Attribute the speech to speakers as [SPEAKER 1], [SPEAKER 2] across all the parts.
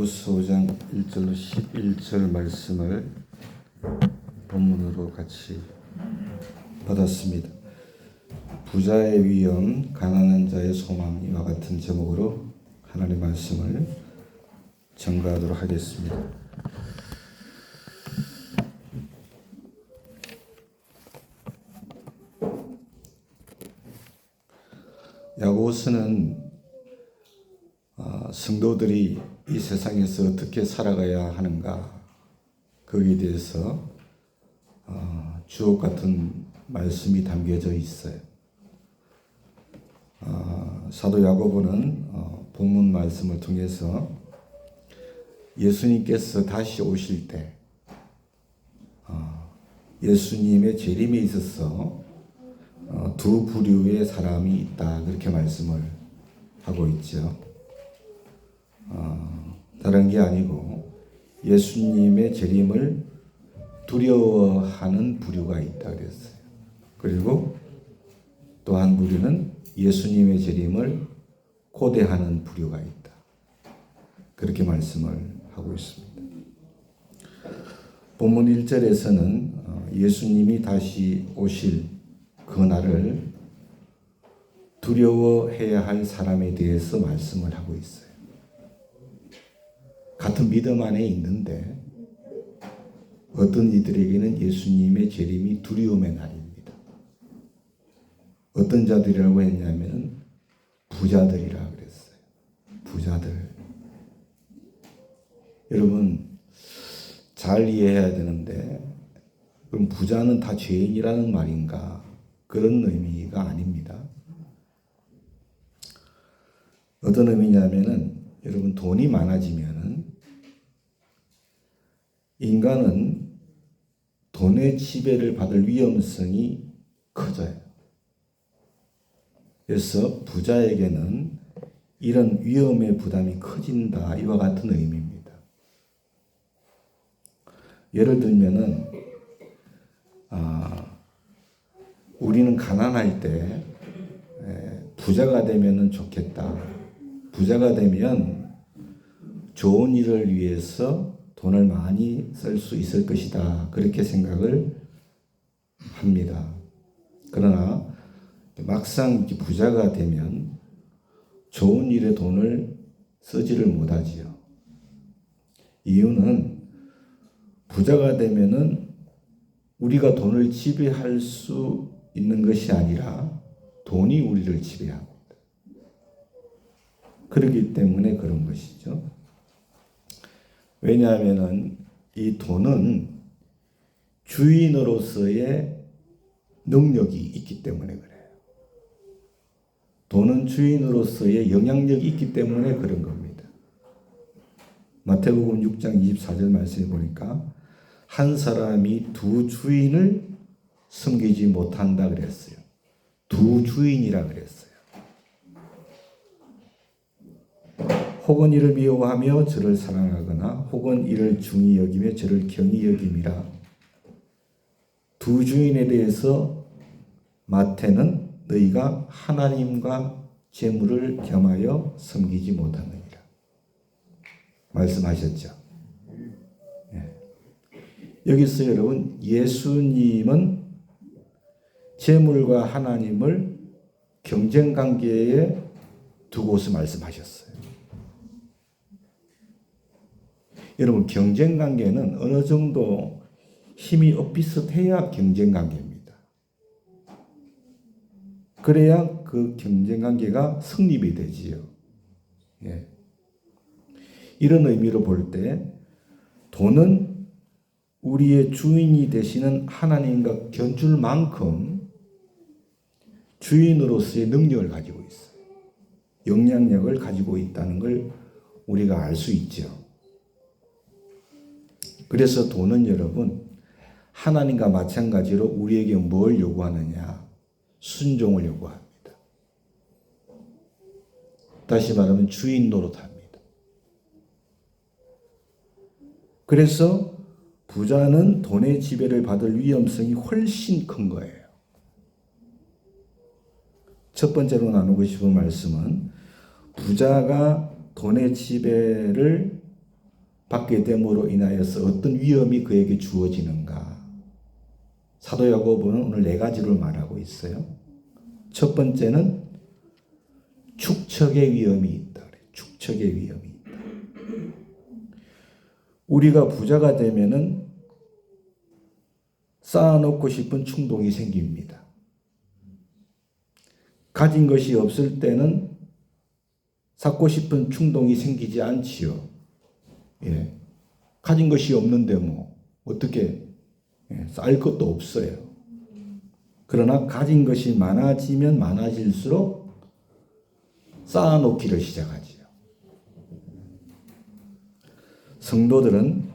[SPEAKER 1] 야고보서 5장 1절로 11절 말씀을 본문으로 같이 받았습니다. 부자의 위엄, 가난한 자의 소망, 이와 같은 제목으로 하나님의 말씀을 전가하도록 하겠습니다. 야고보서는 성도들이 이 세상에서 어떻게 살아가야 하는가, 거기에 대해서 주옥 같은 말씀이 담겨져 있어요. 사도 야고보는 본문 말씀을 통해서 예수님께서 다시 오실 때 예수님의 재림에 있어서 두 부류의 사람이 있다, 그렇게 말씀을 하고 있죠. 다른 게 아니고 예수님의 재림을 두려워하는 부류가 있다 그랬어요. 그리고 또 한 부류는 예수님의 재림을 고대하는 부류가 있다, 그렇게 말씀을 하고 있습니다. 본문 1절에서는 예수님이 다시 오실 그 날을 두려워해야 할 사람에 대해서 말씀을 하고 있어요. 같은 믿음 안에 있는데 어떤 이들에게는 예수님의 재림이 두려움의 날입니다. 어떤 자들이라고 했냐면 부자들이라 그랬어요. 부자들. 여러분 잘 이해해야 되는데, 그럼 부자는 다 죄인이라는 말인가? 그런 의미가 아닙니다. 어떤 의미냐면은, 여러분 돈이 많아지면은 인간은 돈의 지배를 받을 위험성이 커져요. 그래서 부자에게는 이런 위험의 부담이 커진다, 이와 같은 의미입니다. 예를 들면은 우리는 가난할 때 부자가 되면은 좋겠다, 부자가 되면 좋은 일을 위해서 돈을 많이 쓸 수 있을 것이다, 그렇게 생각을 합니다. 그러나 막상 부자가 되면 좋은 일에 돈을 쓰지를 못하지요. 이유는 부자가 되면은 우리가 돈을 지배할 수 있는 것이 아니라 돈이 우리를 지배합니다. 그렇기 때문에 그런 것이죠. 왜냐하면은 이 돈은 주인으로서의 능력이 있기 때문에 그래요. 돈은 주인으로서의 영향력이 있기 때문에 그런 겁니다. 마태복음 6장 24절 말씀에 보니까 한 사람이 두 주인을 섬기지 못한다 그랬어요. 두 주인이라 그랬어요. 혹은 이를 미워하며 저를 사랑하거나 혹은 이를 중히 여기며 저를 경히 여김이라. 두 주인에 대해서 마태는 너희가 하나님과 재물을 겸하여 섬기지 못하느니라 말씀하셨죠. 네. 여기서 여러분, 예수님은 재물과 하나님을 경쟁관계에 두고서 말씀하셨어요. 여러분, 경쟁관계는 어느 정도 힘이 엇비슷해야 경쟁관계입니다. 그래야 그 경쟁관계가 성립이 되지요. 예. 이런 의미로 볼 때 돈은 우리의 주인이 되시는 하나님과 견줄 만큼 주인으로서의 능력을 가지고 있어요. 영향력을 가지고 있다는 걸 우리가 알 수 있죠. 그래서 돈은 여러분, 하나님과 마찬가지로 우리에게 뭘 요구하느냐? 순종을 요구합니다. 다시 말하면 주인 노릇합니다. 그래서 부자는 돈의 지배를 받을 위험성이 훨씬 큰 거예요. 첫 번째로 나누고 싶은 말씀은 부자가 돈의 지배를 받게 됨으로 인하여서 어떤 위험이 그에게 주어지는가? 사도 야고보는 오늘 4가지를 말하고 있어요. 첫 번째는 축척의 위험이 있다. 축척의 위험이 있다. 우리가 부자가 되면은 쌓아놓고 싶은 충동이 생깁니다. 가진 것이 없을 때는 쌓고 싶은 충동이 생기지 않지요. 예. 가진 것이 없는데 뭐 어떻게 쌓을 것도 없어요. 그러나 가진 것이 많아지면 많아질수록 쌓아놓기를 시작하지요. 성도들은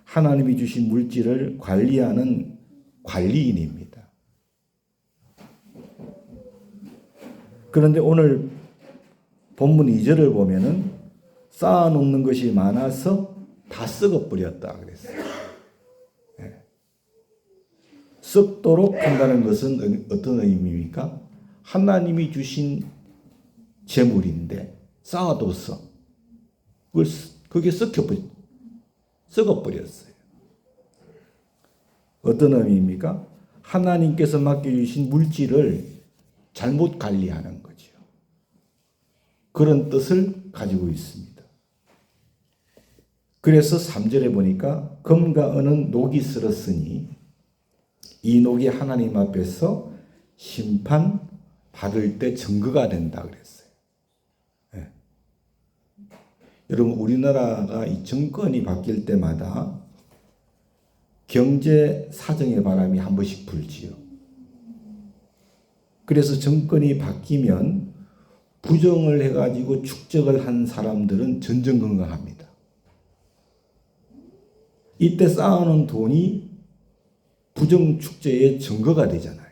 [SPEAKER 1] 하나님이 주신 물질을 관리하는 관리인입니다. 그런데 오늘 본문 2절을 보면은 쌓아놓는 것이 많아서 다 썩어버렸다 그랬어요. 썩도록 한다는 것은 어떤 의미입니까? 하나님이 주신 재물인데 쌓아뒀어. 그게 썩어버렸어요. 어떤 의미입니까? 하나님께서 맡겨주신 물질을 잘못 관리하는 거죠. 그런 뜻을 가지고 있습니다. 그래서 3절에 보니까 금과 은은 녹이 쓸었으니 이 녹이 하나님 앞에서 심판 받을 때 증거가 된다 그랬어요. 네. 여러분 우리나라가 이 정권이 바뀔 때마다 경제 사정의 바람이 한 번씩 불지요. 그래서 정권이 바뀌면 부정을 해가지고 축적을 한 사람들은 전전긍긍합니다. 이때 쌓아놓은 돈이 부정 축제의 증거가 되잖아요.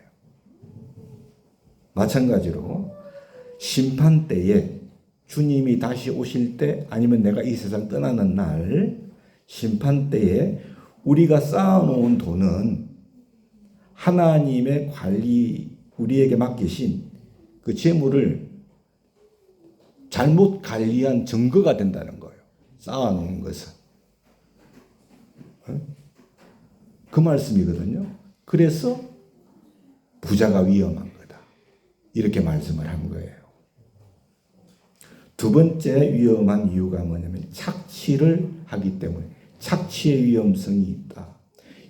[SPEAKER 1] 마찬가지로 심판 때에 주님이 다시 오실 때 아니면 내가 이 세상 떠나는 날 심판 때에 우리가 쌓아놓은 돈은 하나님의 관리 우리에게 맡기신 그 재물을 잘못 관리한 증거가 된다는 거예요. 쌓아놓은 것은. 그 말씀이거든요. 그래서 부자가 위험한 거다. 이렇게 말씀을 한 거예요. 두 번째 위험한 이유가 뭐냐면 착취를 하기 때문에 착취의 위험성이 있다.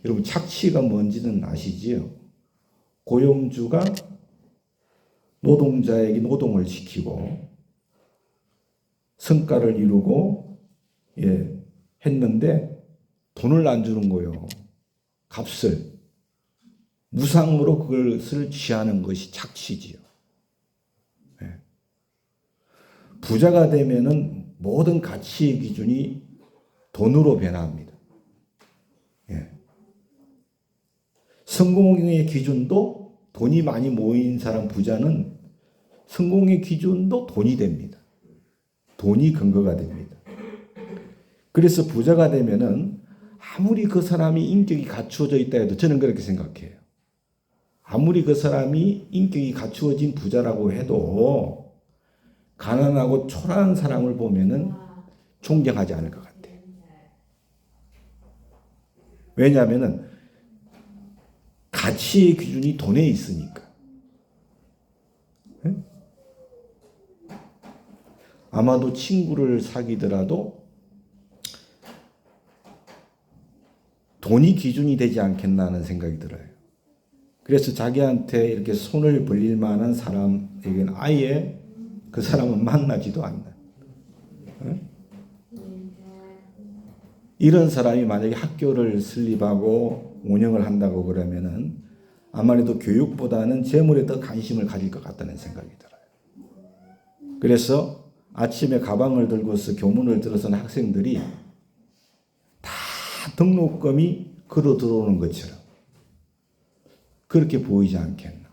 [SPEAKER 1] 여러분 착취가 뭔지는 아시지요? 고용주가 노동자에게 노동을 시키고 성과를 이루고 했는데 돈을 안 주는 거예요. 값을. 무상으로 그것을 취하는 것이 착취지요. 부자가 되면은 모든 가치의 기준이 돈으로 변합니다. 성공의 기준도 돈이 많이 모인 사람 부자는 성공의 기준도 돈이 됩니다. 돈이 근거가 됩니다. 그래서 부자가 되면은 아무리 그 사람이 인격이 갖추어져 있다 해도 저는 그렇게 생각해요. 아무리 그 사람이 인격이 갖추어진 부자라고 해도 가난하고 초라한 사람을 보면은 존경하지 않을 것 같아요. 왜냐하면은 가치의 기준이 돈에 있으니까. 아마도 친구를 사귀더라도 돈이 기준이 되지 않겠나 하는 생각이 들어요. 그래서 자기한테 이렇게 손을 벌릴 만한 사람에게는 아예 그 사람은 만나지도 않는. 이런 사람이 만약에 학교를 설립하고 운영을 한다고 그러면은 아무래도 교육보다는 재물에 더 관심을 가질 것 같다는 생각이 들어요. 그래서 아침에 가방을 들고서 교문을 들어서는 학생들이 다 등록금이 걸어 들어오는 것처럼 그렇게 보이지 않겠나.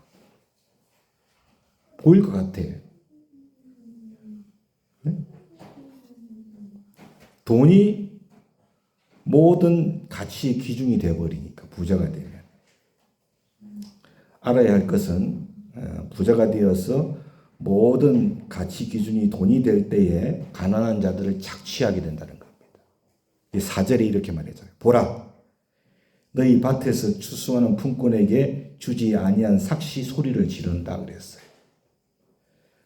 [SPEAKER 1] 보일 것 같아요. 돈이 모든 가치의 기준이 되어버리니까 부자가 되면. 알아야 할 것은 부자가 되어서 모든 가치 기준이 돈이 될 때에 가난한 자들을 착취하게 된다는 겁니다. 이 4절에 이렇게 말했잖아요. 보라, 너희 밭에서 추수하는 품꾼에게 주지 아니한 삭시 소리를 지른다 그랬어요.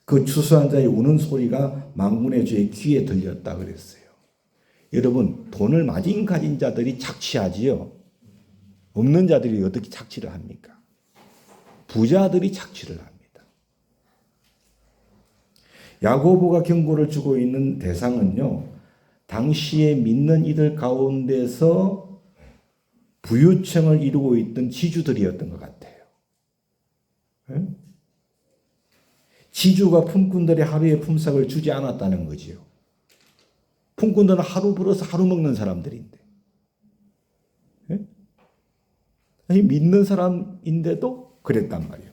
[SPEAKER 1] 그 추수한 자의 우는 소리가 만군의 주의 귀에 들렸다 그랬어요. 여러분, 돈을 많이 가진 자들이 착취하지요. 없는 자들이 어떻게 착취를 합니까? 부자들이 착취를 합니다. 야고보가 경고를 주고 있는 대상은요, 당시에 믿는 이들 가운데서 부유층을 이루고 있던 지주들이었던 것 같아요. 지주가 품꾼들의 하루의 품삯을 주지 않았다는 거지요. 품꾼들은 하루 벌어서 하루 먹는 사람들인데, 믿는 사람인데도 그랬단 말이에요.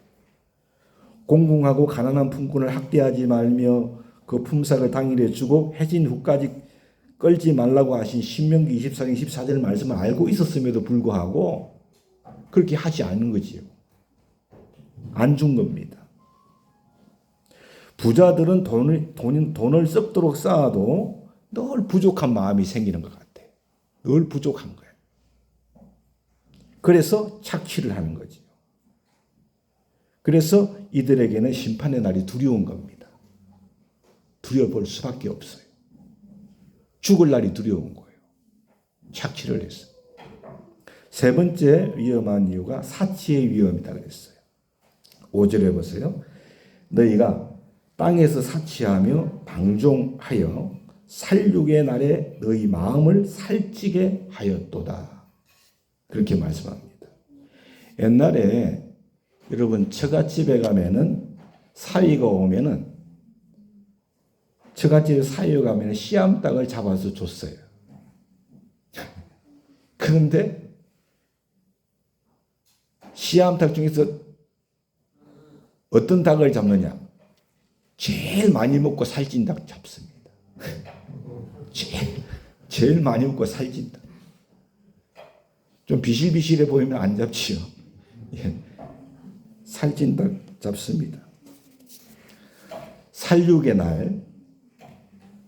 [SPEAKER 1] 공공하고 가난한 품꾼을 학대하지 말며 그 품삯을 당일에 주고 해진 후까지 끌지 말라고 하신 신명기 24장 14절 말씀을 알고 있었음에도 불구하고 그렇게 하지 않는 거지요. 안 준 겁니다. 부자들은 돈을 썩도록 쌓아도 늘 부족한 마음이 생기는 것 같아요. 늘 부족한 거예요. 그래서 착취를 하는 거지요. 그래서 이들에게는 심판의 날이 두려운 겁니다. 두려워볼 수밖에 없어요. 죽을 날이 두려운 거예요. 착취를 해서. 세 번째 위험한 이유가 사치의 위험이다 그랬어요. 5절에 보세요. 너희가 땅에서 사치하며 방종하여 살육의 날에 너희 마음을 살찌게 하였도다. 그렇게 말씀합니다. 옛날에 여러분 처갓집에 가면은 사위가 오면은 처갓집에 사위가 가면은 씨암탉을 잡아서 줬어요. 그런데 씨암탉 중에서 어떤 닭을 잡느냐? 제일 많이 먹고 살찐 닭 잡습니다. 제일 많이 먹고 살찐 닭. 좀 비실비실해 보이면 안 잡지요. 예. 살찐 닭 잡습니다. 살육의 날,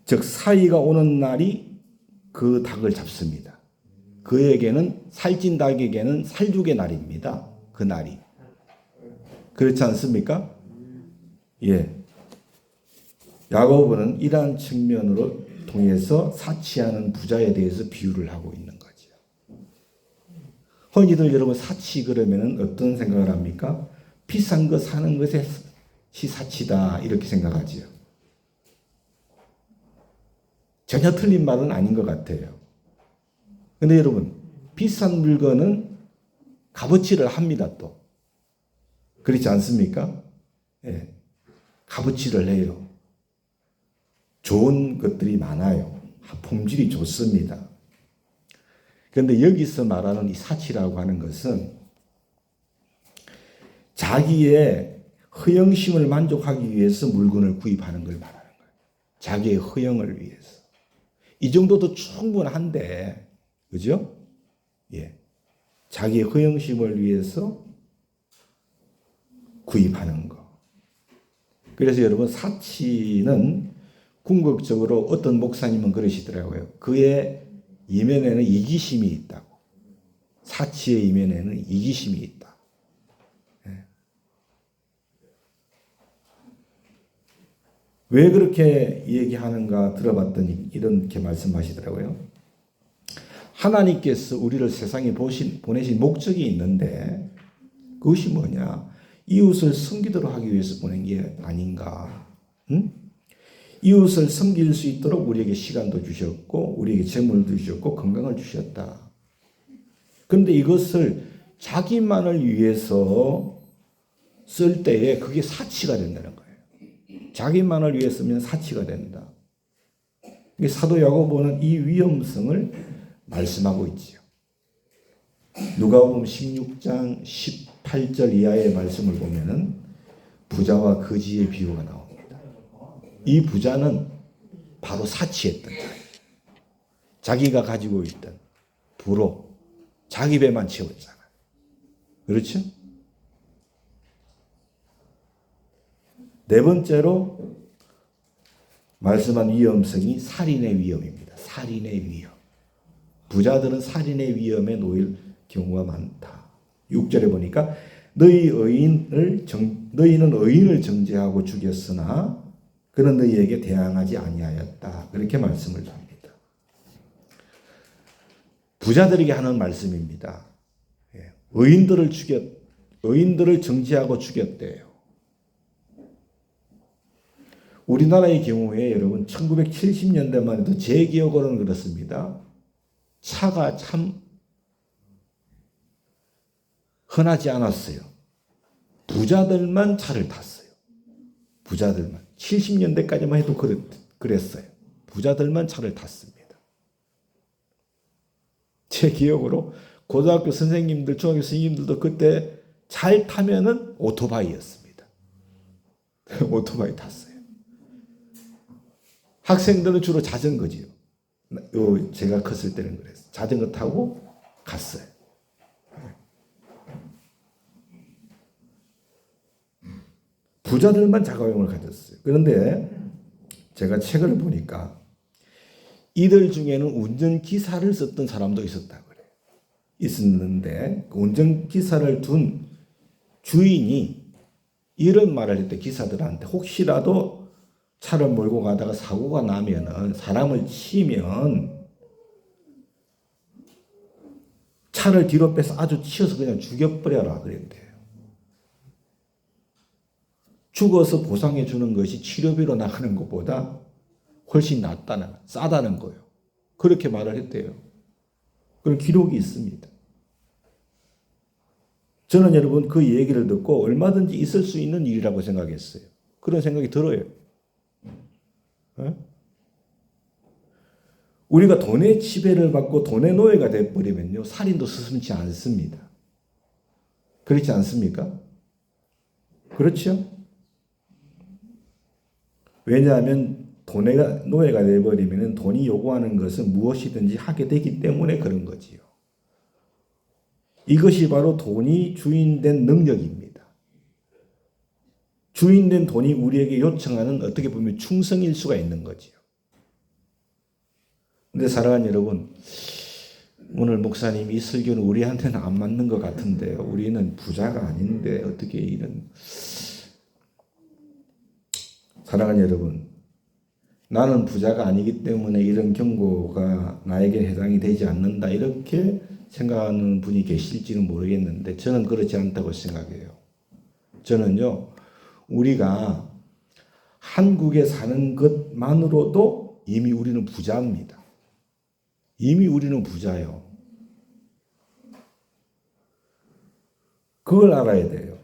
[SPEAKER 1] 즉 사위가 오는 날이 그 닭을 잡습니다. 그에게는 살찐 닭에게는 살육의 날입니다. 그 날이. 그렇지 않습니까? 예. 야고보는 이러한 측면으로 통해서 사치하는 부자에 대해서 비유를 하고 있는 거죠. 흔히들 여러분 사치 그러면은 어떤 생각을 합니까? 비싼 거 사는 것이 사치다 이렇게 생각하지요. 전혀 틀린 말은 아닌 것 같아요. 근데 여러분 비싼 물건은 값어치를 합니다 또. 그렇지 않습니까? 예, 값어치를 해요. 좋은 것들이 많아요. 품질이 좋습니다. 그런데 여기서 말하는 이 사치라고 하는 것은 자기의 허영심을 만족하기 위해서 물건을 구입하는 걸 말하는 거예요. 자기의 허영을 위해서. 이 정도도 충분한데, 그죠? 예. 자기의 허영심을 위해서 구입하는 거. 그래서 여러분, 사치는 궁극적으로 어떤 목사님은 그러시더라고요. 그의 이면에는 이기심이 있다고. 사치의 이면에는 이기심이 있다. 왜 그렇게 얘기하는가 들어봤더니 이렇게 말씀하시더라고요. 하나님께서 우리를 세상에 보내신 목적이 있는데 그것이 뭐냐? 이웃을 섬기도록 하기 위해서 보낸 게 아닌가? 응? 이웃을 섬길 수 있도록 우리에게 시간도 주셨고 우리에게 재물도 주셨고 건강을 주셨다. 그런데 이것을 자기만을 위해서 쓸 때에 그게 사치가 된다는 거예요. 자기만을 위해 쓰면 사치가 된다. 사도 야고보는 이 위험성을 말씀하고 있지요. 누가복음 16장 18절 이하의 말씀을 보면은 부자와 거지의 비유가 나옵니다. 이 부자는 바로 사치했던 자예요. 자기가 가지고 있던 부로 자기 배만 채웠잖아요. 그렇죠? 네 번째로 말씀한 위험성이 살인의 위험입니다. 살인의 위험. 부자들은 살인의 위험에 놓일 경우가 많다. 6절에 보니까 너희는 의인을 정죄하고 죽였으나 그는 너희에게 대항하지 아니하였다. 그렇게 말씀을 합니다. 부자들에게 하는 말씀입니다. 의인들을 정죄하고 죽였대요. 우리나라의 경우에 여러분 1970년대만 해도 제 기억으로는 그렇습니다. 차가 참 흔하지 않았어요. 부자들만 차를 탔어요. 부자들만. 70년대까지만 해도 그랬어요. 부자들만 차를 탔습니다. 제 기억으로 고등학교 선생님들, 중학교 선생님들도 그때 잘 타면은 오토바이였습니다. 오토바이 탔어요. 학생들은 주로 자전거지요. 제가 컸을 때는 그랬어요. 자전거 타고 갔어요. 부자들만 자가용을 가졌어요. 그런데 제가 책을 보니까 이들 중에는 운전기사를 썼던 사람도 있었다고 그래요. 있었는데 그 운전기사를 둔 주인이 이런 말을 했대. 기사들한테 혹시라도 차를 몰고 가다가 사고가 나면은 사람을 치면 차를 뒤로 빼서 아주 치어서 그냥 죽여버려라 그랬대요. 죽어서 보상해 주는 것이 치료비로 나가는 것보다 훨씬 싸다는 거예요. 그렇게 말을 했대요. 그런 기록이 있습니다. 저는 여러분 그 얘기를 듣고 얼마든지 있을 수 있는 일이라고 생각했어요. 그런 생각이 들어요. 우리가 돈의 지배를 받고 돈의 노예가 되어버리면요. 살인도 스슴치 않습니다. 그렇지 않습니까? 그렇죠? 왜냐하면 돈의 노예가 되어버리면 돈이 요구하는 것은 무엇이든지 하게 되기 때문에 그런 거지요. 이것이 바로 돈이 주인된 능력입니다. 주인된 돈이 우리에게 요청하는 어떻게 보면 충성일 수가 있는 거지요. 근데 사랑하는 여러분, 오늘 목사님 이 설교는 우리한테는 안 맞는 것 같은데요. 우리는 부자가 아닌데 어떻게 이런. 사랑하는 여러분, 나는 부자가 아니기 때문에 이런 경고가 나에게 해당이 되지 않는다 이렇게 생각하는 분이 계실지는 모르겠는데 저는 그렇지 않다고 생각해요. 저는요, 우리가 한국에 사는 것만으로도 이미 우리는 부자입니다. 이미 우리는 부자예요. 그걸 알아야 돼요.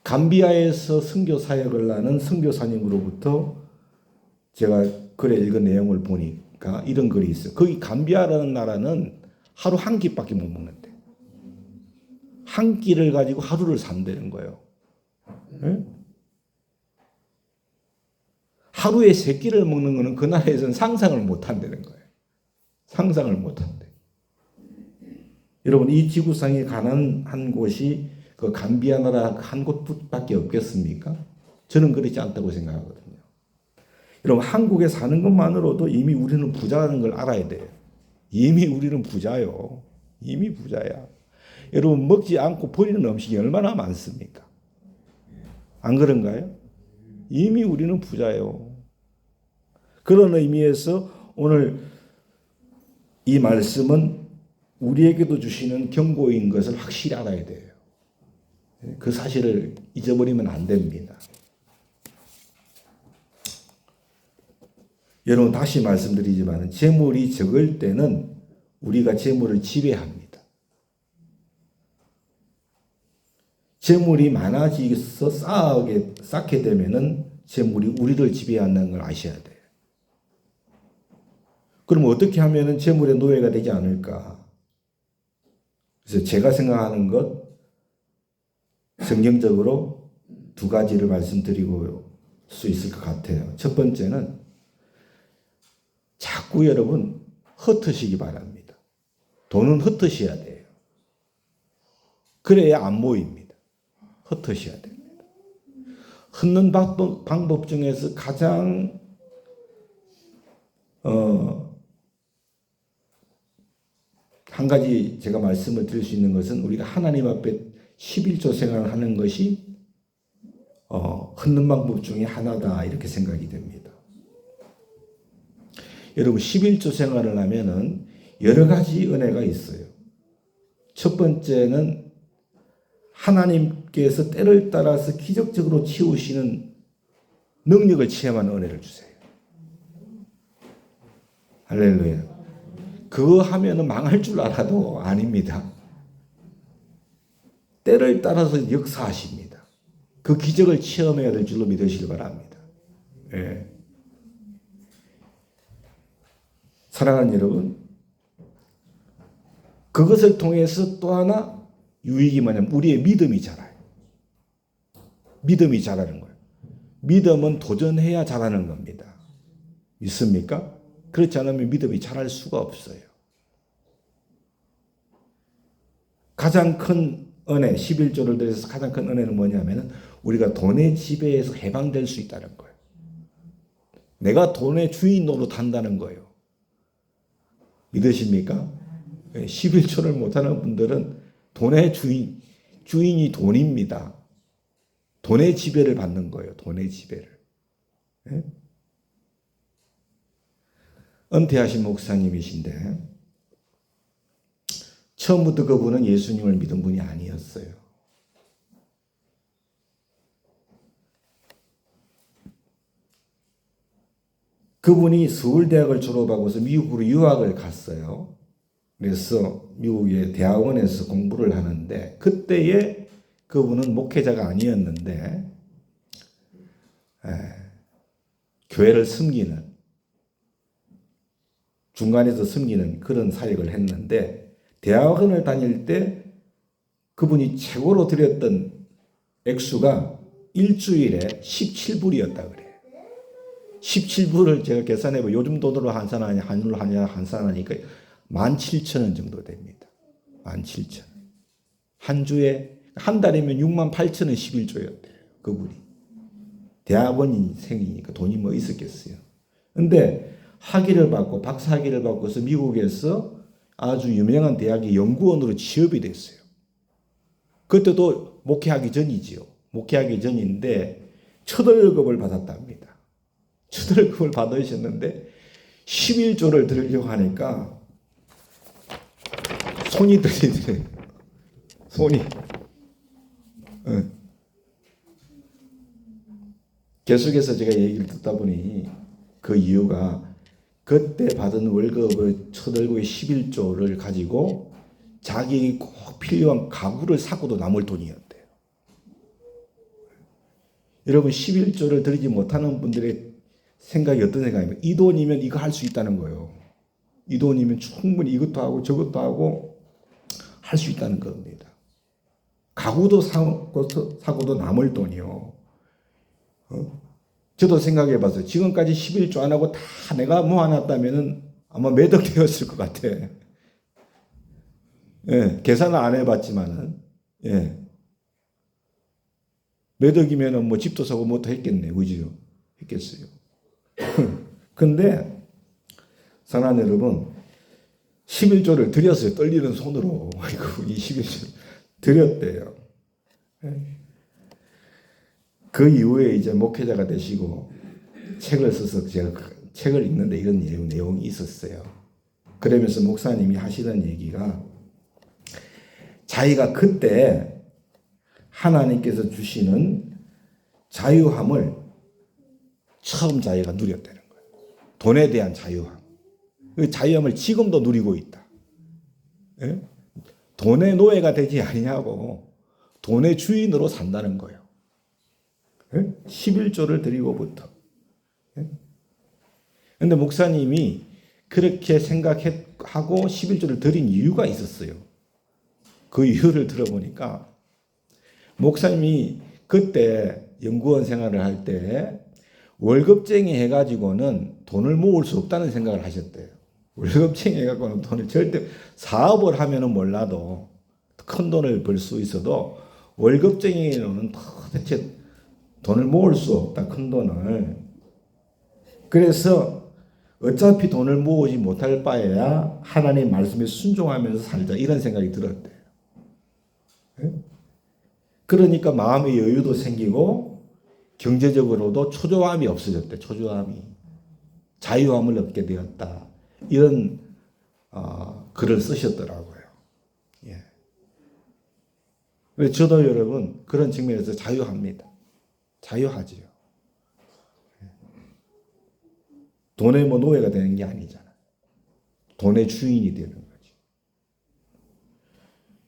[SPEAKER 1] 감비아에서 선교 사역을 하는 선교사님으로부터 제가 글에 읽은 내용을 보니까 이런 글이 있어요. 거기 감비아라는 나라는 하루 한 끼밖에 못 먹는데 한 끼를 가지고 하루를 산다는 거예요. 네? 하루에 3끼를 먹는 것은 그 나라에서는 상상을 못 한다는 거예요. 상상을 못 한대. 여러분, 이 지구상에 가난한 곳이 그 감비아 나라 한 곳밖에 없겠습니까? 저는 그렇지 않다고 생각하거든요. 여러분, 한국에 사는 것만으로도 이미 우리는 부자라는 걸 알아야 돼요. 이미 우리는 부자요. 이미 부자야. 여러분, 먹지 않고 버리는 음식이 얼마나 많습니까? 안 그런가요? 이미 우리는 부자요. 그런 의미에서 오늘 이 말씀은 우리에게도 주시는 경고인 것을 확실히 알아야 돼요. 그 사실을 잊어버리면 안 됩니다. 여러분, 다시 말씀드리지만 재물이 적을 때는 우리가 재물을 지배합니다. 재물이 많아지서 쌓게 되면은 재물이 우리를 지배한다는 걸 아셔야 돼요. 그럼 어떻게 하면은 재물의 노예가 되지 않을까? 그래서 제가 생각하는 것, 성경적으로 2가지를 말씀드리고 수 있을 것 같아요. 첫 번째는 자꾸 여러분 흩으시기 바랍니다. 돈은 흩으셔야 돼요. 그래야 안 모입니다. 흩으셔야 됩니다. 흩는 방법 중에서 가장 한 가지 제가 말씀을 드릴 수 있는 것은 우리가 하나님 앞에 11조 생활을 하는 것이 흔는 방법 중에 하나다 이렇게 생각이 됩니다. 여러분 11조 생활을 하면은 여러 가지 은혜가 있어요. 첫 번째는 하나님께서 때를 따라서 기적적으로 치우시는 능력을 체험하는 은혜를 주세요. 할렐루야. 그거 하면은 망할 줄 알아도 아닙니다. 때를 따라서 역사하십니다. 그 기적을 체험해야 될 줄로 믿으시기 바랍니다. 예. 사랑하는 여러분, 그것을 통해서 또 하나 유익이 뭐냐면 우리의 믿음이 자라요. 믿음이 자라는 거예요. 믿음은 도전해야 자라는 겁니다. 믿습니까? 그렇지 않으면 믿음이 자랄 수가 없어요. 가장 큰 은혜, 11조를 들여서 가장 큰 은혜는 뭐냐면 우리가 돈의 지배에서 해방될 수 있다는 거예요. 내가 돈의 주인 노릇한다는 거예요. 믿으십니까? 11조를 못하는 분들은 돈의 주인이 돈입니다. 돈의 지배를 받는 거예요. 돈의 지배를. 예? 은퇴하신 목사님이신데 처음부터 그분은 예수님을 믿은 분이 아니었어요. 그분이 서울대학을 졸업하고서 미국으로 유학을 갔어요. 그래서 미국의 대학원에서 공부를 하는데 그때에 그분은 목회자가 아니었는데 교회를 섬기는 중간에서 섬기는 그런 사역을 했는데 대학원을 다닐 때 그분이 최고로 드렸던 액수가 일주일에 17불이었다 그래요. 17불을 제가 계산해보면 요즘 돈으로 환산하니까 17,000원 정도 됩니다. 17,000원. 한 주에 한 달이면 68,000원 11조였대요. 그분이. 대학원생이니까 돈이 뭐 있었겠어요. 근데 학위를 받고 박사학위를 받고서 미국에서 아주 유명한 대학의 연구원으로 취업이 됐어요. 그때도 목회하기 전이지요. 목회하기 전인데 첫 월급을 받았답니다. 첫 월급을 받으셨는데 11조를 드리려고 하니까 손이 떨리더래요. 손이. 계속해서 제가 얘기를 듣다 보니 그 이유가 그때 받은 월급의 첫 월급의 11조를 가지고 자기 꼭 필요한 가구를 사고도 남을 돈이었대요. 여러분 11조를 드리지 못하는 분들의 생각이 어떤 생각이냐면 이 돈이면 이거 할 수 있다는 거예요. 이 돈이면 충분히 이것도 하고 저것도 하고 할 수 있다는 겁니다. 가구도 사고도 남을 돈이요. 저도 생각해 봤어요. 지금까지 11조 안 하고 다 내가 모아놨다면 아마 매덕 되었을 것 같아. 예, 계산을 안 해봤지만은, 예. 매덕이면은 뭐 집도 사고 뭐도 했겠네. 그죠? 했겠어요. 근데, 사랑하는 여러분, 11조를 드렸어요. 떨리는 손으로. 이 11조 드렸대요. 그 이후에 이제 목회자가 되시고 책을 써서 제가 책을 읽는데 이런 내용이 있었어요. 그러면서 목사님이 하시는 얘기가 자기가 그때 하나님께서 주시는 자유함을 처음 자기가 누렸다는 거예요. 돈에 대한 자유함. 그 자유함을 지금도 누리고 있다. 예? 돈의 노예가 되지 아니냐고 돈의 주인으로 산다는 거예요. 11조를 드리고부터. 그런데 목사님이 그렇게 생각하고 11조를 드린 이유가 있었어요. 그 이유를 들어보니까 목사님이 그때 연구원 생활을 할 때 월급쟁이 해가지고는 돈을 모을 수 없다는 생각을 하셨대요. 월급쟁이 해가지고는 돈을 절대 사업을 하면은 몰라도 큰 돈을 벌 수 있어도 월급쟁이로는 도대체 돈을 모을 수 없다, 큰 돈을. 그래서 어차피 돈을 모으지 못할 바에야 하나님 말씀에 순종하면서 살자 이런 생각이 들었대요. 그러니까 마음의 여유도 생기고 경제적으로도 초조함이 없어졌대. 초조함이. 자유함을 얻게 되었다. 이런 글을 쓰셨더라고요. 예. 저도 여러분 그런 측면에서 자유합니다. 자유하지요. 돈의 노예가 되는 게 아니잖아요. 돈의 주인이 되는 거지.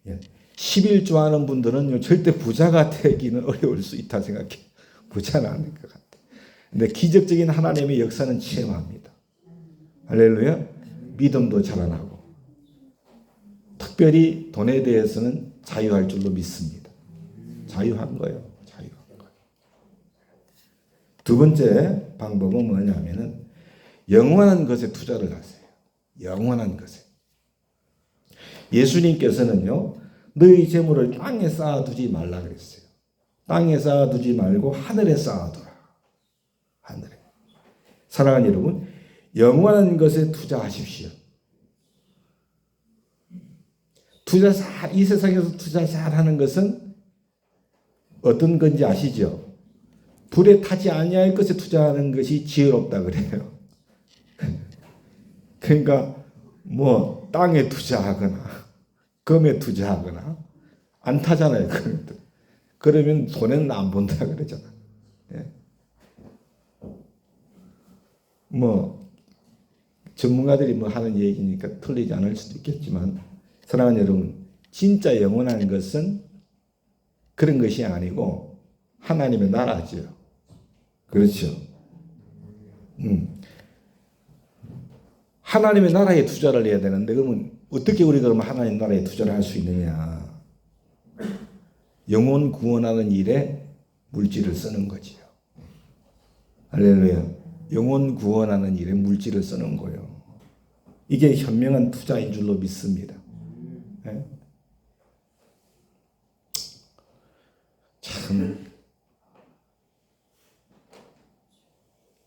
[SPEAKER 1] 예. 11조 하는 분들은 절대 부자가 되기는 어려울 수 있다 생각해요. 부자는 안 될 것 같아요. 근데 기적적인 하나님의 역사는 체험합니다. 할렐루야. 믿음도 자라나고 특별히 돈에 대해서는 자유할 줄로 믿습니다. 자유한 거예요. 자유한 거예요. 두 번째 방법은 뭐냐면은 영원한 것에 투자를 하세요. 영원한 것에. 예수님께서는요. 너희 재물을 땅에 쌓아두지 말라 그랬어요. 땅에 쌓아두지 말고 하늘에 쌓아두라. 하늘에. 사랑하는 여러분, 영원한 것에 투자하십시오. 이 세상에서 투자 잘하는 것은 어떤 건지 아시죠? 불에 타지 아니할 것에 투자하는 것이 지혜롭다 그래요. 그러니까 뭐 땅에 투자하거나 금에 투자하거나 안 타잖아요. 그러면 손해는 안 본다 그러잖아. 예. 뭐 전문가들이 뭐 하는 얘기니까 틀리지 않을 수도 있겠지만 사랑하는 여러분, 진짜 영원한 것은 그런 것이 아니고 하나님의 나라죠. 그렇죠. 하나님의 나라에 투자를 해야 되는데 그러면 어떻게 우리가 그러면 하나님 나라에 투자를 할 수 있느냐? 영혼 구원하는 일에 물질을 쓰는 거지요. 할렐루야. 영혼 구원하는 일에 물질을 쓰는 거예요. 이게 현명한 투자인 줄로 믿습니다. 네? 참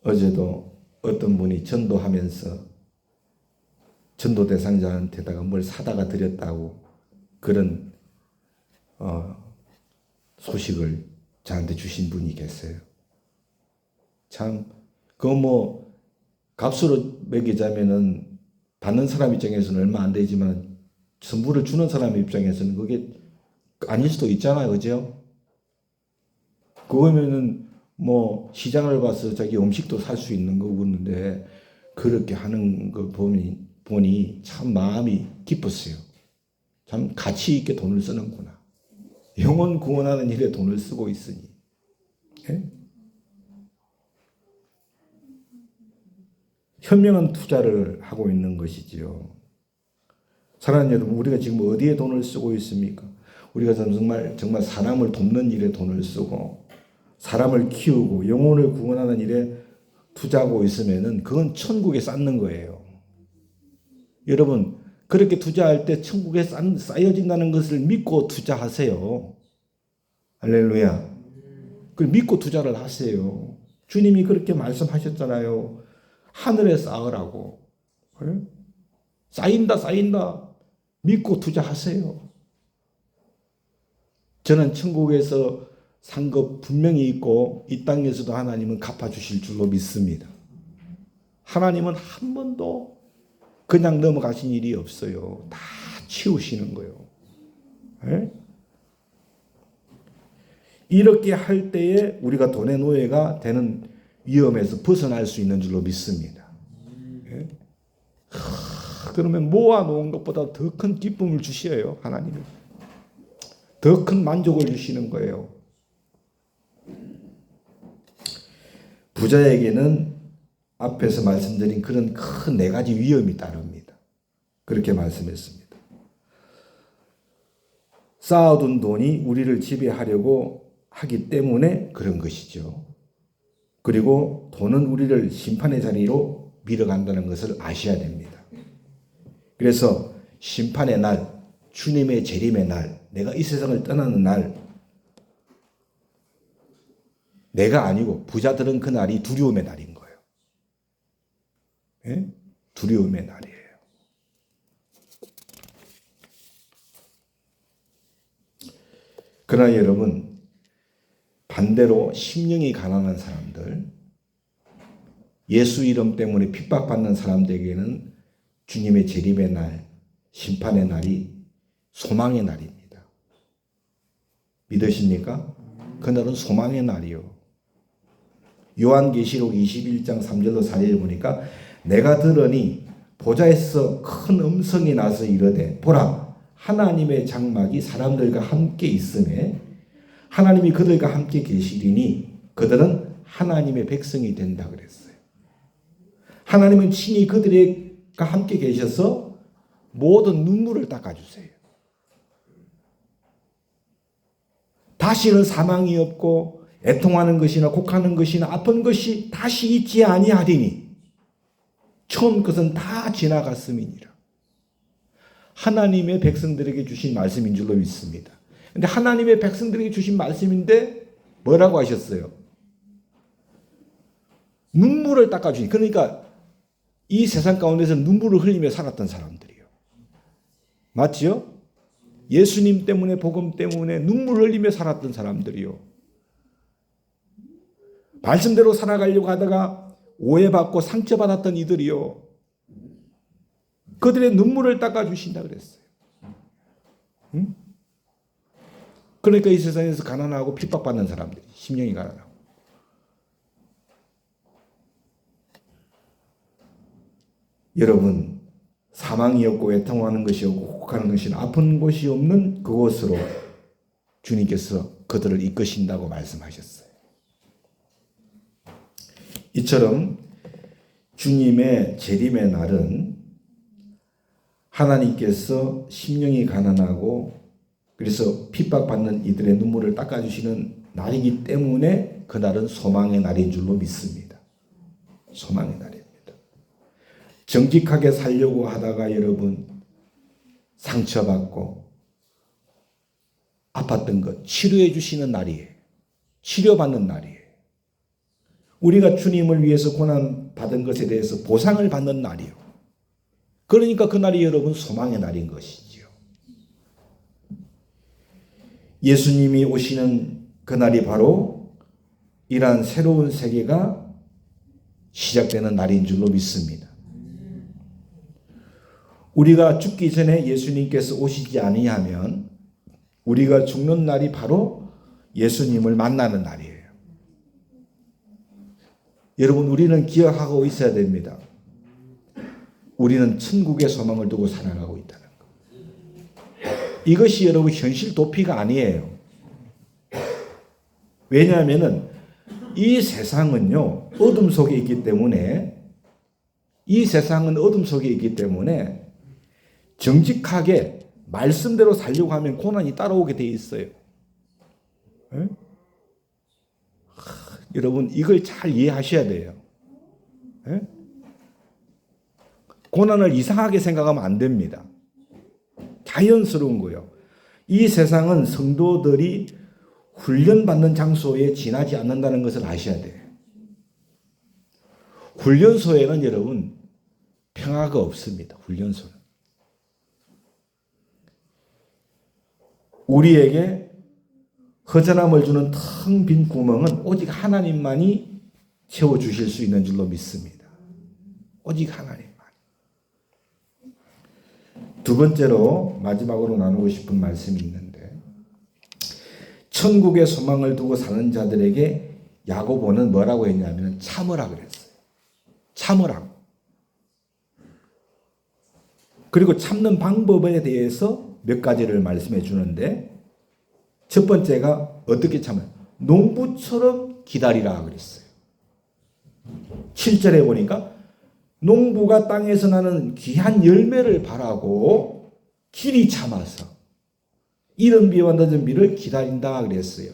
[SPEAKER 1] 어제도 어떤 분이 전도하면서 전도 대상자한테다가 뭘 사다가 드렸다고 그런 소식을 저한테 주신 분이 계세요. 참 그거 뭐 값으로 매기자면은 받는 사람 입장에서는 얼마 안 되지만 선물을 주는 사람 입장에서는 그게 아닐 수도 있잖아요, 그죠? 그거면은 뭐 시장을 봐서 자기 음식도 살 수 있는 거고 그런데 그렇게 하는 거 보니 참 마음이 기뻤어요. 참 가치 있게 돈을 쓰는구나. 영혼 구원하는 일에 돈을 쓰고 있으니. 예? 현명한 투자를 하고 있는 것이지요. 사랑하는 여러분, 우리가 지금 어디에 돈을 쓰고 있습니까? 우리가 정말 사람을 돕는 일에 돈을 쓰고 사람을 키우고 영혼을 구원하는 일에 투자하고 있으면은 그건 천국에 쌓는 거예요. 여러분, 그렇게 투자할 때 천국에 쌓여진다는 것을 믿고 투자하세요. 할렐루야. 그걸 믿고 투자를 하세요. 주님이 그렇게 말씀하셨잖아요. 하늘에 쌓으라고. 그래? 쌓인다. 믿고 투자하세요. 저는 천국에서 산 것 분명히 있고 이 땅에서도 하나님은 갚아주실 줄로 믿습니다. 하나님은 한 번도 그냥 넘어가신 일이 없어요. 다 치우시는 거예요. 네? 이렇게 할 때에 우리가 돈의 노예가 되는 위험에서 벗어날 수 있는 줄로 믿습니다. 네? 그러면 모아놓은 것보다 더 큰 기쁨을 주셔요. 하나님은. 더 큰 만족을 주시는 거예요. 부자에게는 앞에서 말씀드린 그런 큰 네 가지 위험이 따릅니다. 그렇게 말씀했습니다. 쌓아둔 돈이 우리를 지배하려고 하기 때문에 그런 것이죠. 그리고 돈은 우리를 심판의 자리로 밀어간다는 것을 아셔야 됩니다. 그래서 심판의 날, 주님의 재림의 날, 내가 이 세상을 떠나는 날, 내가 아니고 부자들은 그 날이 두려움의 날인 거예요. 예? 두려움의 날이에요. 그러나 여러분, 반대로 심령이 가난한 사람들, 예수 이름 때문에 핍박받는 사람들에게는 주님의 재림의 날, 심판의 날이 소망의 날입니다. 믿으십니까? 그날은 소망의 날이요. 요한계시록 21장 3절로 4절을 보니까 내가 들으니 보좌에서 큰 음성이 나서 이르되 보라 하나님의 장막이 사람들과 함께 있음에 하나님이 그들과 함께 계시리니 그들은 하나님의 백성이 된다 그랬어요. 하나님은 친히 그들과 함께 계셔서 모든 눈물을 닦아주세요. 다시는 사망이 없고 애통하는 것이나 곡하는 것이나 아픈 것이 다시 있지 아니하리니 처음 것은 다 지나갔음이니라. 하나님의 백성들에게 주신 말씀인 줄로 믿습니다. 근데 하나님의 백성들에게 주신 말씀인데 뭐라고 하셨어요? 눈물을 닦아주니. 그러니까 이 세상 가운데서 눈물을 흘리며 살았던 사람들이요. 맞지요? 예수님 때문에 복음 때문에 눈물을 흘리며 살았던 사람들이요. 말씀대로 살아가려고 하다가 오해받고 상처받았던 이들이요. 그들의 눈물을 닦아주신다 그랬어요. 응? 그러니까 이 세상에서 가난하고 핍박받는 사람들이 심령이 가난하고. 여러분 사망이 없고 애통하는 것이 없고 곡하는 것이 아픈 곳이 없는 그곳으로 주님께서 그들을 이끄신다고 말씀하셨어요. 이처럼 주님의 재림의 날은 하나님께서 심령이 가난하고 그래서 핍박받는 이들의 눈물을 닦아주시는 날이기 때문에 그날은 소망의 날인 줄로 믿습니다. 소망의 날입니다. 정직하게 살려고 하다가 여러분 상처받고 아팠던 것 치료해 주시는 날이에요. 치료받는 날이에요. 우리가 주님을 위해서 고난받은 것에 대해서 보상을 받는 날이요. 그러니까 그날이 여러분 소망의 날인 것이지요. 예수님이 오시는 그날이 바로 이러한 새로운 세계가 시작되는 날인 줄로 믿습니다. 우리가 죽기 전에 예수님께서 오시지 아니하면 우리가 죽는 날이 바로 예수님을 만나는 날이에요. 여러분 우리는 기억하고 있어야 됩니다. 우리는 천국의 소망을 두고 살아가고 있다는 것. 이것이 여러분 현실 도피가 아니에요. 왜냐하면 이 세상은요 어둠 속에 있기 때문에 정직하게 말씀대로 살려고 하면 고난이 따라오게 돼 있어요. 여러분 이걸 잘 이해하셔야 돼요. 고난을 이상하게 생각하면 안 됩니다. 자연스러운 거예요. 이 세상은 성도들이 훈련받는 장소에 지나지 않는다는 것을 아셔야 돼요. 훈련소에는 여러분 평화가 없습니다. 훈련소는. 우리에게 허전함을 주는 텅 빈 구멍은 오직 하나님만이 채워주실 수 있는 줄로 믿습니다. 오직 하나님만. 두 번째로 마지막으로 나누고 싶은 말씀이 있는데 천국의 소망을 두고 사는 자들에게 야고보는 뭐라고 했냐면 참으라 그랬어요. 참으라고. 그리고 참는 방법에 대해서 몇 가지를 말씀해 주는데 첫 번째가 어떻게 참아요? 농부처럼 기다리라 그랬어요. 7절에 보니까 농부가 땅에서 나는 귀한 열매를 바라고 길이 참아서 이른 비와 늦은 비를 기다린다 그랬어요.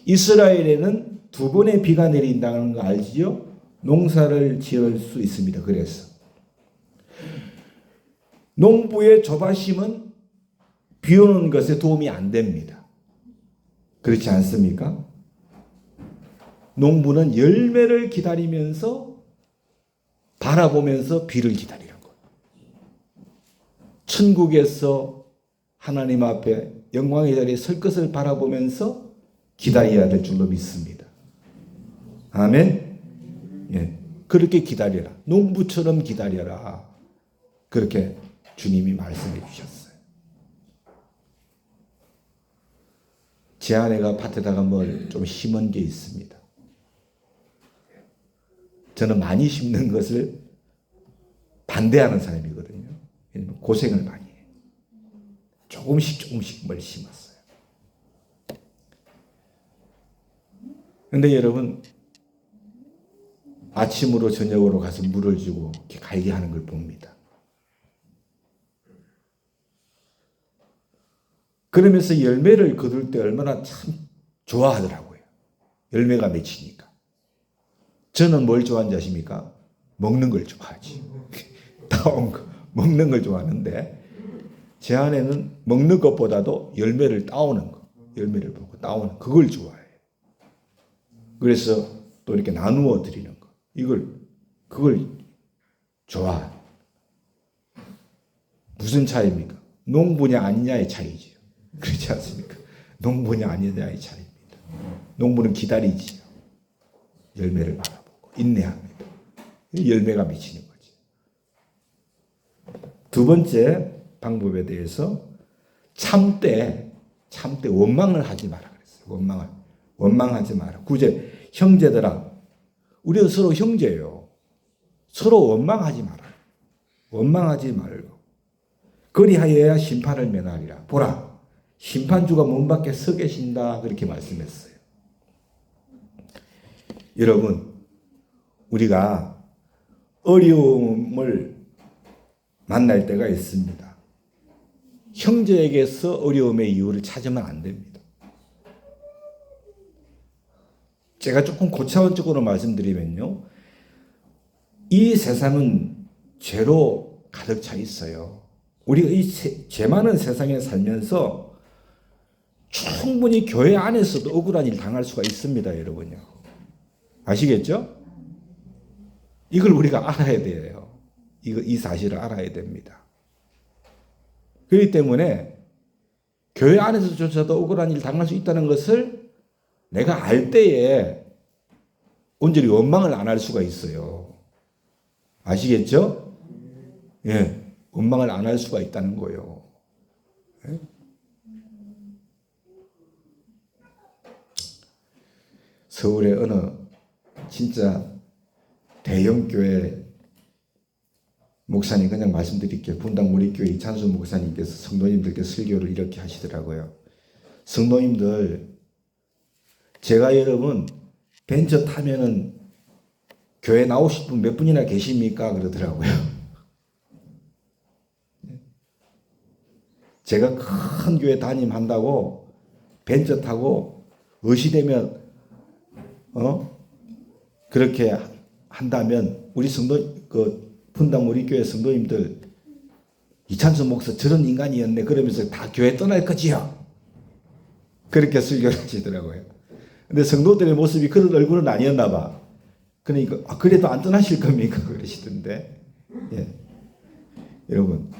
[SPEAKER 1] 이스라엘에는 두 번의 비가 내린다는 거 알지요? 농사를 지을 수 있습니다. 그래서 농부의 조바심은 비 오는 것에 도움이 안 됩니다. 그렇지 않습니까? 농부는 열매를 기다리면서 바라보면서 비를 기다리는 거예요. 천국에서 하나님 앞에 영광의 자리에 설 것을 바라보면서 기다려야 될 줄로 믿습니다. 아멘. 예, 그렇게 기다려라. 농부처럼 기다려라. 그렇게 주님이 말씀해 주셨어요. 제 아내가 밭에다가 뭘 좀 심은 게 있습니다. 저는 많이 심는 것을 반대하는 사람이거든요. 왜냐면 고생을 많이 해요. 조금씩 뭘 심었어요. 근데 여러분, 아침으로 저녁으로 가서 물을 주고 이렇게 관리하는 걸 봅니다. 그러면서 열매를 거둘 때 얼마나 참 좋아하더라고요. 열매가 맺히니까. 저는 뭘 좋아하는지 아십니까? 먹는 걸 좋아하지. 따온 거, 먹는 걸 좋아하는데 제 아내는 먹는 것보다도 열매를 따오는 거, 열매를 보고 따오는 그걸 좋아해요. 그래서 또 이렇게 나누어 드리는 거, 그걸 좋아해요. 무슨 차이입니까? 농부냐 아니냐의 차이지요. 그렇지 않습니까? 농부냐 아니냐의 차이입니다. 농부는 기다리지요. 열매를 바라보고 인내합니다. 열매가 맺히는 거지. 두 번째 방법에 대해서 참되 원망을 하지 마라 그랬어요. 원망하지 마라. 9절 형제들아, 우리는 서로 형제예요. 서로 원망하지 마라. 원망하지 말고 그리하여야 심판을 면하리라. 보라, 심판주가 문 밖에 서 계신다. 그렇게 말씀했어요. 여러분, 우리가 어려움을 만날 때가 있습니다. 형제에게서 어려움의 이유를 찾으면 안 됩니다. 제가 조금 고차원적으로 말씀드리면요, 이 세상은 죄로 가득 차 있어요. 우리가 이 죄 많은 세상에 살면서 충분히 교회 안에서도 억울한 일 당할 수가 있습니다, 여러분요. 아시겠죠? 이걸 우리가 알아야 돼요. 이 사실을 알아야 됩니다. 그렇기 때문에 교회 안에서조차도 억울한 일 당할 수 있다는 것을 내가 알 때에 온전히 원망을 안 할 수가 있어요. 아시겠죠? 예, 원망을 안 할 수가 있다는 거예요. 예? 서울의 어느 진짜 대형 교회 목사님, 그냥 말씀드릴게요. 분당 우리교회 이찬수 목사님께서 성도님들께 설교를 이렇게 하시더라고요. 성도님들, 제가 여러분 벤처 타면은 교회 나오실 분 몇 분이나 계십니까? 그러더라고요. 제가 큰 교회 담임한다고 벤처 타고 의시되면 그렇게 한다면 우리 분당 우리 교회 성도님들 이찬수 목사 저런 인간이었네 그러면서 다 교회 떠날 거지요. 그렇게 설교를 하시더라고요. 근데 성도들의 모습이 그런 얼굴은 아니었나 봐. 그러니까 그래도 안 떠나실 겁니까? 그러시던데. 예. 여러분,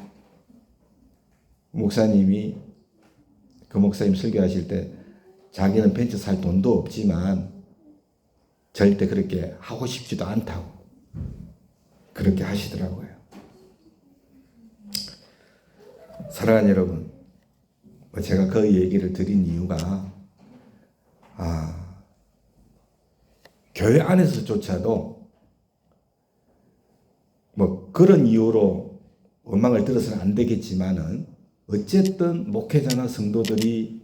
[SPEAKER 1] 목사님이 그 목사님 설교하실 때 자기는 벤처 살 돈도 없지만 절대 그렇게 하고 싶지도 않다고 그렇게 하시더라고요. 사랑하는 여러분, 제가 그 얘기를 드린 이유가 교회 안에서조차도 그런 이유로 원망을 들어서는 안 되겠지만은 어쨌든 목회자나 성도들이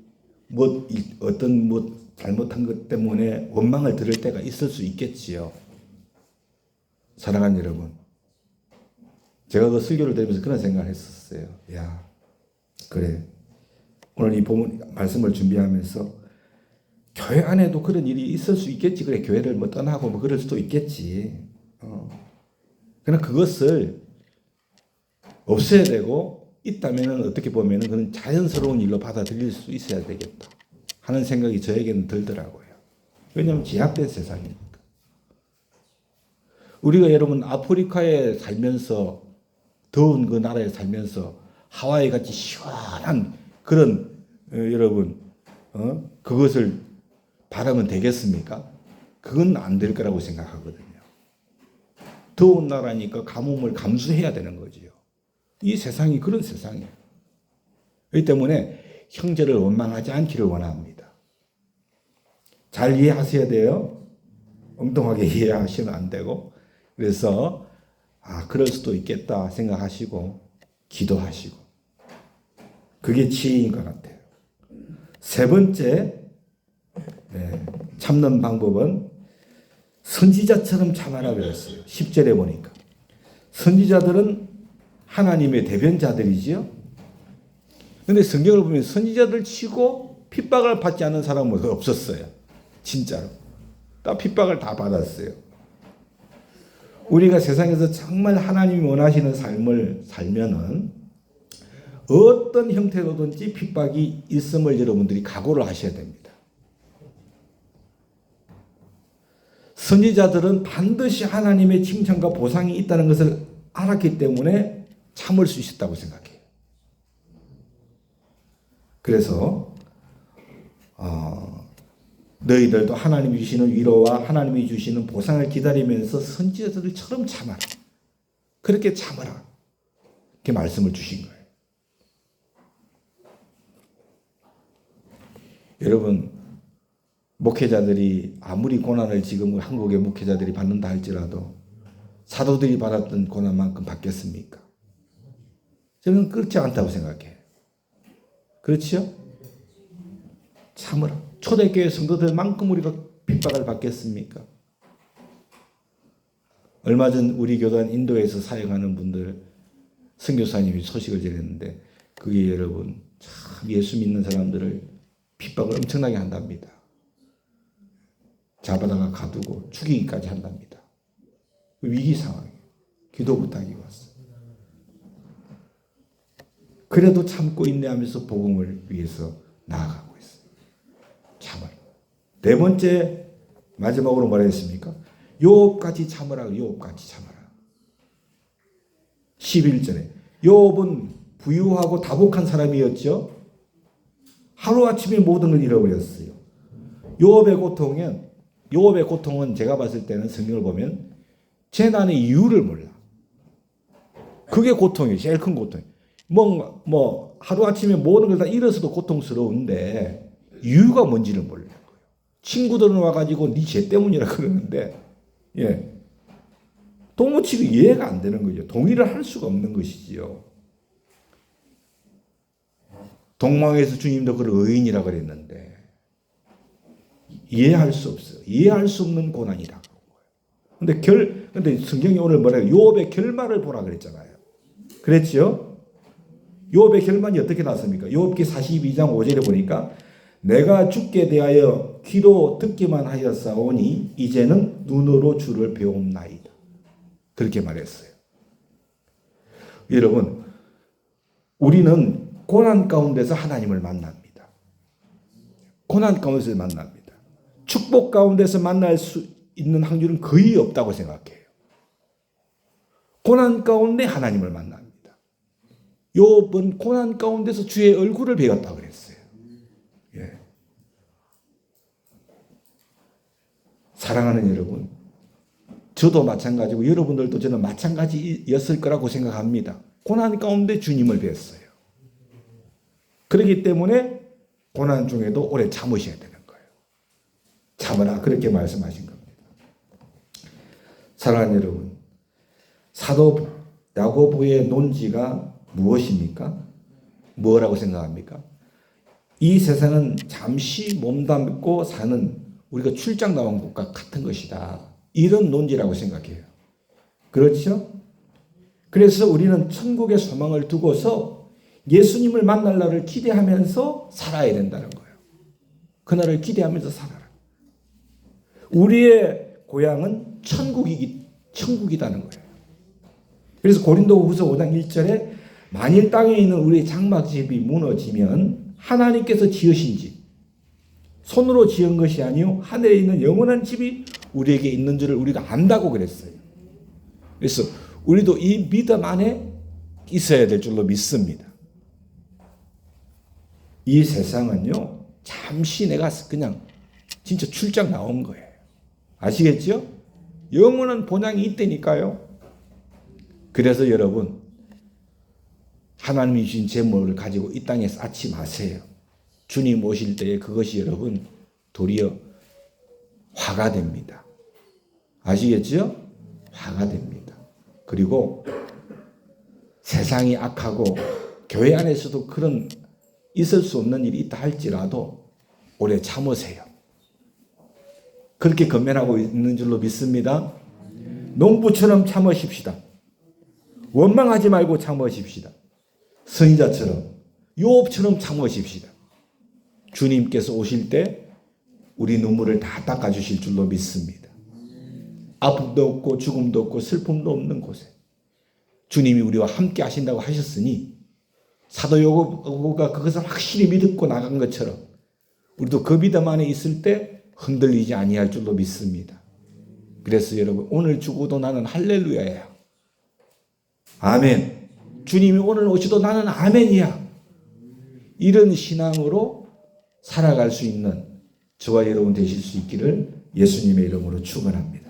[SPEAKER 1] 어떤 잘못한 것 때문에 원망을 들을 때가 있을 수 있겠지요. 사랑하는 여러분, 제가 그 설교를 들으면서 그런 생각을 했었어요. 야, 그래. 오늘 이 본문 말씀을 준비하면서 교회 안에도 그런 일이 있을 수 있겠지. 그래, 교회를 떠나고 그럴 수도 있겠지. 그러나 그것을 없애야 되고 있다면 어떻게 보면 그건 자연스러운 일로 받아들일 수 있어야 되겠다 하는 생각이 저에게는 들더라고요. 왜냐하면 제약된 세상이니까. 우리가 여러분 아프리카에 살면서 더운 그 나라에 살면서 하와이 같이 시원한 그런 여러분 그것을 바라면 되겠습니까? 그건 안 될 거라고 생각하거든요. 더운 나라니까 가뭄을 감수해야 되는 거지요. 이 세상이 그런 세상이에요. 그렇기 때문에 형제를 원망하지 않기를 원합니다. 잘 이해하셔야 돼요. 엉뚱하게 이해하시면 안 되고. 그래서 그럴 수도 있겠다 생각하시고 기도하시고 그게 지혜인 것 같아요. 세 번째 참는 방법은 선지자처럼 참아라 그랬어요. 10절에 보니까 선지자들은 하나님의 대변자들이지요. 그런데 성경을 보면 선지자들 치고 핍박을 받지 않는 사람은 없었어요. 진짜로. 다 핍박을 다 받았어요. 우리가 세상에서 정말 하나님이 원하시는 삶을 살면은 어떤 형태로든지 핍박이 있음을 여러분들이 각오를 하셔야 됩니다. 선지자들은 반드시 하나님의 칭찬과 보상이 있다는 것을 알았기 때문에 참을 수 있었다고 생각해요. 그래서 너희들도 하나님이 주시는 위로와 하나님이 주시는 보상을 기다리면서 선지자들처럼 참아라. 그렇게 참아라. 이렇게 말씀을 주신 거예요. 여러분, 목회자들이 아무리 고난을 지금 한국의 목회자들이 받는다 할지라도 사도들이 받았던 고난만큼 받겠습니까? 저는 그렇지 않다고 생각해요. 그렇죠? 참으라. 초대교회 성도들만큼 우리가 핍박을 받겠습니까? 얼마 전 우리 교단 인도에서 사역하는 분들 선교사님이 소식을 전했는데 그게 여러분 참 예수 믿는 사람들을 핍박을 엄청나게 한답니다. 잡아다가 가두고 죽이기까지 한답니다. 위기 상황이에요. 기도 부탁이 왔어요. 그래도 참고 인내하면서 복음을 위해서 나아가고 있어요. 참아라. 네 번째 마지막으로 뭐라 했습니까? 욥같이 참으라. 욥같이 참아라. 11절에 욥은 부유하고 다복한 사람이었죠. 하루아침에 모든 걸 잃어버렸어요. 욥의 고통은 제가 봤을 때는 성경을 보면 재난의 이유를 몰라. 그게 고통이에요. 제일 큰 고통이에요. 하루아침에 모든 걸 다 잃어서도 고통스러운데 이유가 뭔지를 몰라요. 친구들은 와가지고 네 죄 때문이라 그러는데 도무지 이해가 안 되는 거죠. 동의를 할 수가 없는 것이지요. 동방에서 주님도 그를 의인이라 그랬는데 이해할 수 없어요. 이해할 수 없는 고난이라고. 근데 성경이 오늘 뭐래요? 욥의 결말을 보라 그랬잖아요. 그랬죠? 욥의 결말이 어떻게 났습니까? 욥기 42장 5절에 보니까 내가 죽게 대하여 귀로 듣기만 하였사오니 이제는 눈으로 주를 배움나이다. 그렇게 말했어요. 여러분, 우리는 고난 가운데서 하나님을 만납니다. 고난 가운데서 만납니다. 축복 가운데서 만날 수 있는 확률은 거의 없다고 생각해요. 고난 가운데 하나님을 만납니다. 욥은 고난 가운데서 주의 얼굴을 배웠다고 그랬어요. 사랑하는 여러분, 저도 마찬가지고 여러분들도 저는 마찬가지였을 거라고 생각합니다. 고난 가운데 주님을 뵀어요. 그렇기 때문에 고난 중에도 오래 참으셔야 되는 거예요. 참으라 그렇게 말씀하신 겁니다. 사랑하는 여러분, 사도 야고보의 논지가 무엇입니까? 뭐라고 생각합니까? 이 세상은 잠시 몸담고 사는 우리가 출장 나온 것과 같은 것이다. 이런 논지라고 생각해요. 그렇죠? 그래서 우리는 천국의 소망을 두고서 예수님을 만날 날을 기대하면서 살아야 된다는 거예요. 그날을 기대하면서 살아라. 우리의 고향은 천국이다는 거예요. 그래서 고린도후서 5장 1절에 만일 땅에 있는 우리의 장막집이 무너지면 하나님께서 지으신 집, 손으로 지은 것이 아니요 하늘에 있는 영원한 집이 우리에게 있는 줄을 우리가 안다고 그랬어요. 그래서 우리도 이 믿음 안에 있어야 될 줄로 믿습니다. 이 세상은요, 잠시 내가 그냥 진짜 출장 나온 거예요. 아시겠죠? 영원한 본향이 있다니까요. 그래서 여러분, 하나님이 주신 재물을 가지고 이 땅에 쌓지 마세요. 주님 오실 때에 그것이 여러분 도리어 화가 됩니다. 아시겠죠? 화가 됩니다. 그리고 세상이 악하고 교회 안에서도 그런 있을 수 없는 일이 있다 할지라도 오래 참으세요. 그렇게 건면하고 있는 줄로 믿습니다. 농부처럼 참으십시다. 원망하지 말고 참으십시다. 선지자처럼 요업처럼 참으십시다. 주님께서 오실 때 우리 눈물을 다 닦아주실 줄로 믿습니다. 아픔도 없고 죽음도 없고 슬픔도 없는 곳에 주님이 우리와 함께 하신다고 하셨으니 사도 야고보가 그것을 확실히 믿고 나간 것처럼 우리도 그 믿음 안에 있을 때 흔들리지 아니할 줄로 믿습니다. 그래서 여러분, 오늘 죽어도 나는 할렐루야야. 아멘. 주님이 오늘 오셔도 나는 아멘이야. 이런 신앙으로 살아갈 수 있는 저와 여러분 되실 수 있기를 예수님의 이름으로 축원합니다.